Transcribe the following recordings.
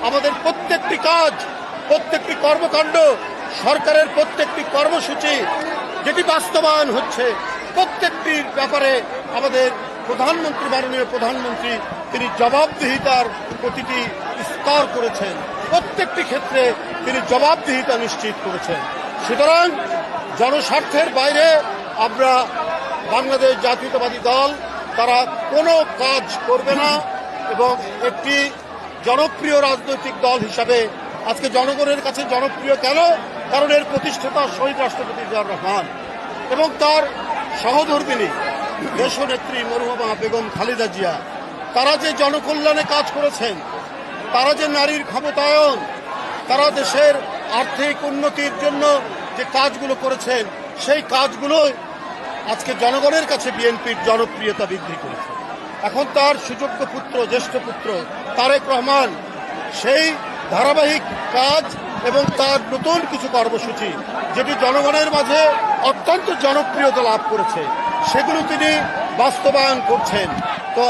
আমাদের প্রত্যেকটি কাজ, প্রত্যেকটি কর্মকাণ্ড, সরকারের প্রত্যেকটি কর্মসূচি যেটি বাস্তবায়ন হচ্ছে, প্রত্যেকটির ব্যাপারে আমাদের প্রধানমন্ত্রী, মাননীয় প্রধানমন্ত্রী, তিনি জবাবদিহিতার প্রতিটি স্তর করেছেন, প্রত্যেকটি ক্ষেত্রে তিনি জবাবদিহিতা নিশ্চিত করেছেন। সুতরাং জনস্বার্থের বাইরে আমরা বাংলাদেশ জাতীয়তাবাদী দল তারা কোনো কাজ করবে না এবং একটি জনপ্রিয় রাজনৈতিক দল হিসাবে আজকে জনগণের কাছে জনপ্রিয় কেন? কারণ এর প্রতিষ্ঠাতা শহীদ রাষ্ট্রপতি জিয়াউর রহমান এবং তার সহধর্মিণী দেশনেত্রী মরহুমা বেগম খালেদা জিয়া, তারা যে জনকল্যাণে কাজ করেছেন, তারা যে নারীর ক্ষমতায়ন, তারা দেশের আর্থিক উন্নতির জন্য যে কাজগুলো করেছেন, সেই কাজগুলো আজকে জনগণের কাছে বিএনপির জনপ্রিয়তা বৃদ্ধি করেছে। এখন তার সুযোগ্য পুত্র, জ্যেষ্ঠ পুত্র তারেক রহমান সেই ধারাবাহিক কাজ এবং তার নতুন কিছু কর্মসূচি যেটি জনগণের মাঝে অত্যন্ত জনপ্রিয়তা লাভ করেছে, সেগুলো তিনি বাস্তবায়ন করছেন। তো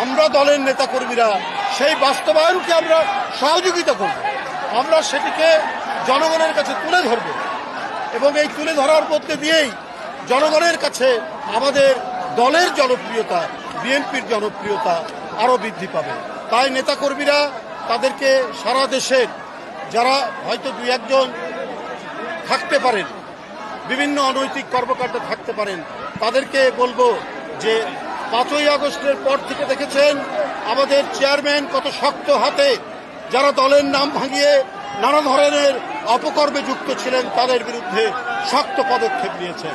আমরা দলের নেতাকর্মীরা সেই বাস্তবায়নকে আমরা সহযোগিতা করব, আমরা সেটিকে জনগণের কাছে তুলে ধরব এবং এই তুলে ধরার মধ্যে দিয়েই জনগণের কাছে আমাদের দলের জনপ্রিয়তা, বিএনপির জনপ্রিয়তা আরও বৃদ্ধি পাবে। তাই নেতাকর্মীরা তাদেরকে সারা দেশের যারা হয়তো দুই একজন থাকতে পারেন, বিভিন্ন অনৈতিক কর্মকাণ্ডে থাকতে পারেন, তাদেরকে বলবো যে 5ই আগস্টের পর থেকে দেখেছেন আমাদের চেয়ারম্যান কত শক্ত হাতে যারা দলের নাম ভাঙিয়ে নানা ধরনের অপকর্মে যুক্ত ছিলেন তাদের বিরুদ্ধে শক্ত পদক্ষেপ নিয়েছেন।